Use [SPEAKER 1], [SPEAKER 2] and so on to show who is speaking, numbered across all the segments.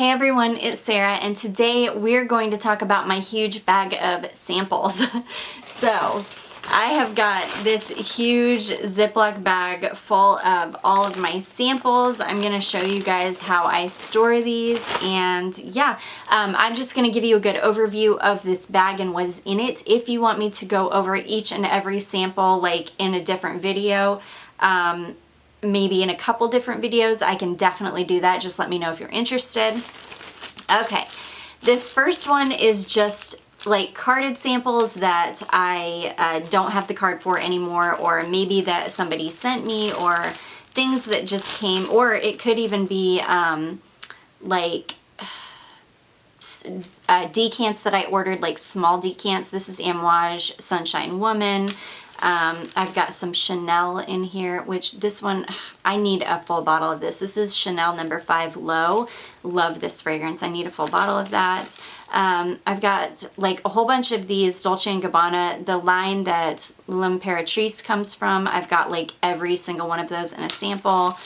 [SPEAKER 1] Hey everyone, it's Sarah, and today we're going to talk about my huge bag of samples. So, I have got this huge Ziploc bag full of all of my samples. I'm going to show you guys how I store these, and yeah, I'm just going to give you a good overview of this bag and what is in it. If you want me to go over each and every sample like in a different video, maybe in a couple different videos, I can definitely do that. Just let me know if you're interested. Okay, this first one is just like carded samples that I don't have the card for anymore, or maybe that somebody sent me, or things that just came, or it could even be like decants that I ordered, like small decants. This is Amouage Sunshine Woman. I've got some Chanel in here, which this one, I need a full bottle of this. This is Chanel No. 5 Low. Love this fragrance. I need a full bottle of that. I've got like a whole bunch of these Dolce & Gabbana, the line that L'Imperatrice comes from. I've got like every single one of those in a sample.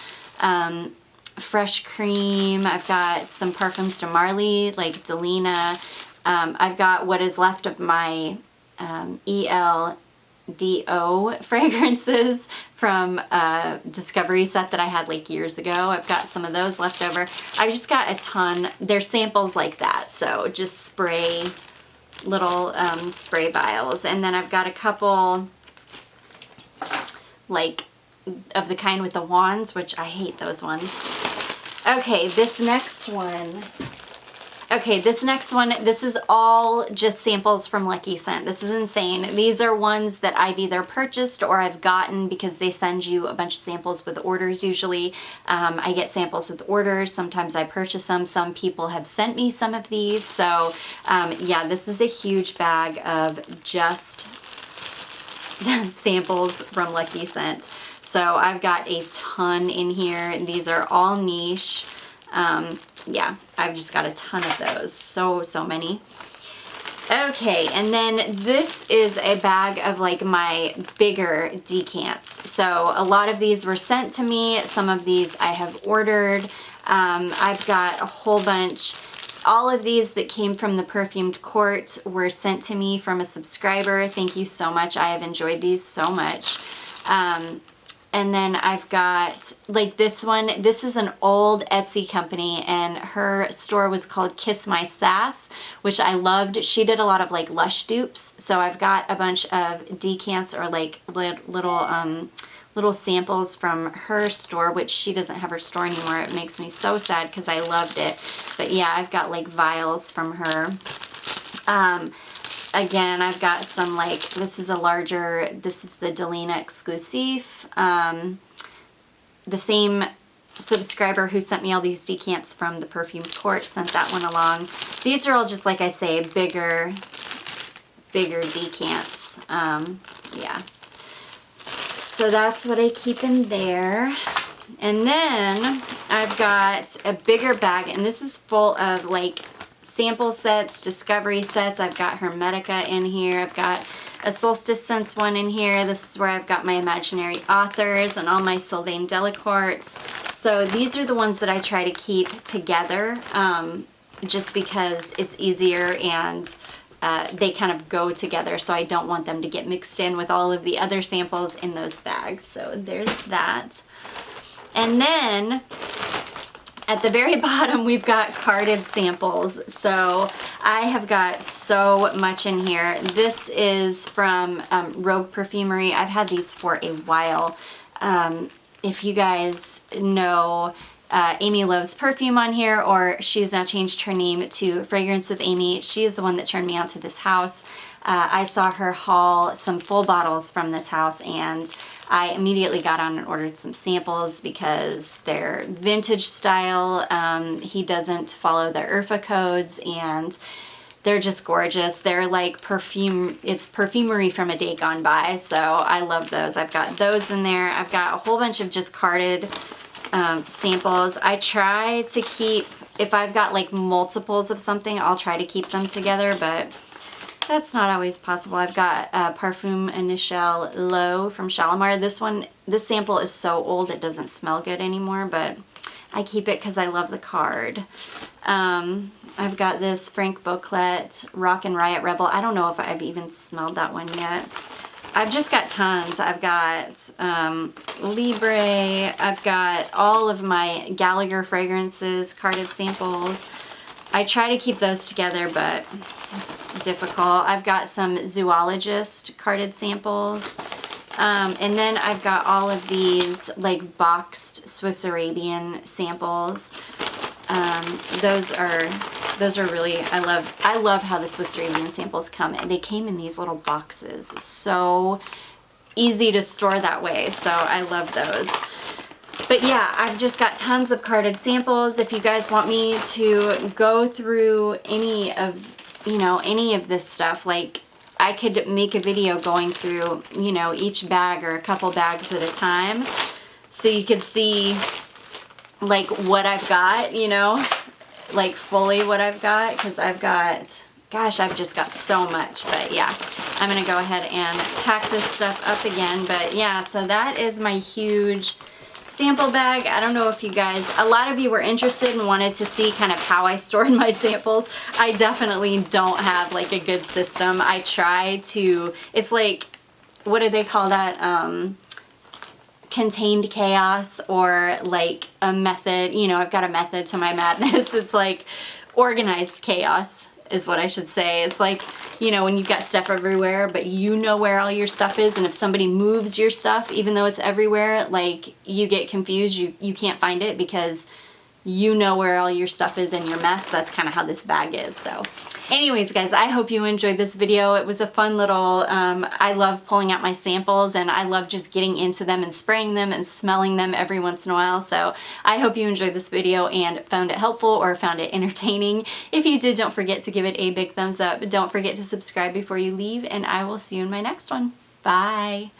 [SPEAKER 1] Fresh cream. I've got some Parfums de Marly, like Delina. I've got what is left of my ELDO fragrances from a Discovery set that I had like years ago. I've got some of those left over. I've just got a ton. They're samples like that, so just spray, little spray vials. And then I've got a couple like of the kind with the wands, which I hate those ones. Okay, this next one, this is all just samples from Lucky Scent. This is insane. These are ones that I've either purchased or I've gotten because they send you a bunch of samples with orders usually. I get samples with orders. Sometimes I purchase them. Some people have sent me some of these. So yeah, this is a huge bag of just samples from Lucky Scent. So I've got a ton in here. These are all niche. Yeah, I've just got a ton of those. So many. Okay, and then this is a bag of like my bigger decants. So a lot of these were sent to me. Some of these I have ordered. I've got a whole bunch. All of these that came from the Perfumed Court were sent to me from a subscriber. Thank you so much. I have enjoyed these so much. And then I've got like this one. This is an old Etsy company, and her store was called Kiss My Sass, which I loved. She did a lot of like Lush dupes. So I've got a bunch of decants or like little samples from her store, which she doesn't have her store anymore. It makes me so sad because I loved it. But yeah, I've got like vials from her. Again, I've got some like, this is the Delina Exclusive. The same subscriber who sent me all these decants from the Perfumed Court sent that one along. These are all just, like I say, bigger decants. Yeah. So that's what I keep in there. And then I've got a bigger bag, and this is full of like sample sets, Discovery sets. I've got Hermetica in here. I've got a Solstice Scents one in here. This is where I've got my imaginary authors and all my Sylvaine Delacourtes. So these are the ones that I try to keep together just because it's easier, and they kind of go together, so I don't want them to get mixed in with all of the other samples in those bags. So there's that. And then at the very bottom, we've got carded samples. So I have got so much in here. This is from Rogue Perfumery. I've had these for a while. If you guys know Amy Loves Perfume on here, or she's now changed her name to Fragrance with Amy, she is the one that turned me on to this house. I saw her haul some full bottles from this house, and I immediately got on and ordered some samples because they're vintage style. He doesn't follow the IRFA codes, and they're just gorgeous. They're like perfume, it's perfumery from a day gone by, so I love those. I've got those in there. I've got a whole bunch of just carded samples. I try to keep, if I've got like multiples of something, I'll try to keep them together, but that's not always possible. I've got Parfum Initial L'Eau from Shalimar. This sample is so old it doesn't smell good anymore, but I keep it because I love the card. I've got this Frank Boclet Rock and Riot Rebel. I don't know if I've even smelled that one yet. I've just got tons. I've got Libre. I've got all of my Gallagher fragrances, carded samples. I try to keep those together, but it's difficult. I've got some Zoologist carded samples. And then I've got all of these like boxed Swiss Arabian samples. Those are really, I love how the Swiss Arabian samples come. They came in these little boxes. It's so easy to store that way. So I love those. But yeah, I've just got tons of carded samples. If you guys want me to go through any of this stuff, like I could make a video going through, each bag or a couple bags at a time. So you could see like what I've got, like fully what I've got, because I've just got so much. But yeah, I'm gonna go ahead and pack this stuff up again. But yeah, so that is my huge sample bag. I don't know if you guys, a lot of you were interested and wanted to see kind of how I stored my samples. I definitely don't have like a good system. I try to, it's like, what do they call that? Contained chaos, or like a method, I've got a method to my madness. It's like organized chaos is what I should say. It's like, when you've got stuff everywhere, but you know where all your stuff is, and if somebody moves your stuff, even though it's everywhere, like you get confused, you can't find it because you know where all your stuff is in your mess. That's kind of how this bag is. So anyways, guys, I hope you enjoyed this video. It was a fun little, I love pulling out my samples, and I love just getting into them and spraying them and smelling them every once in a while. So I hope you enjoyed this video and found it helpful or found it entertaining. If you did, don't forget to give it a big thumbs up. Don't forget to subscribe before you leave, and I will see you in my next one. Bye.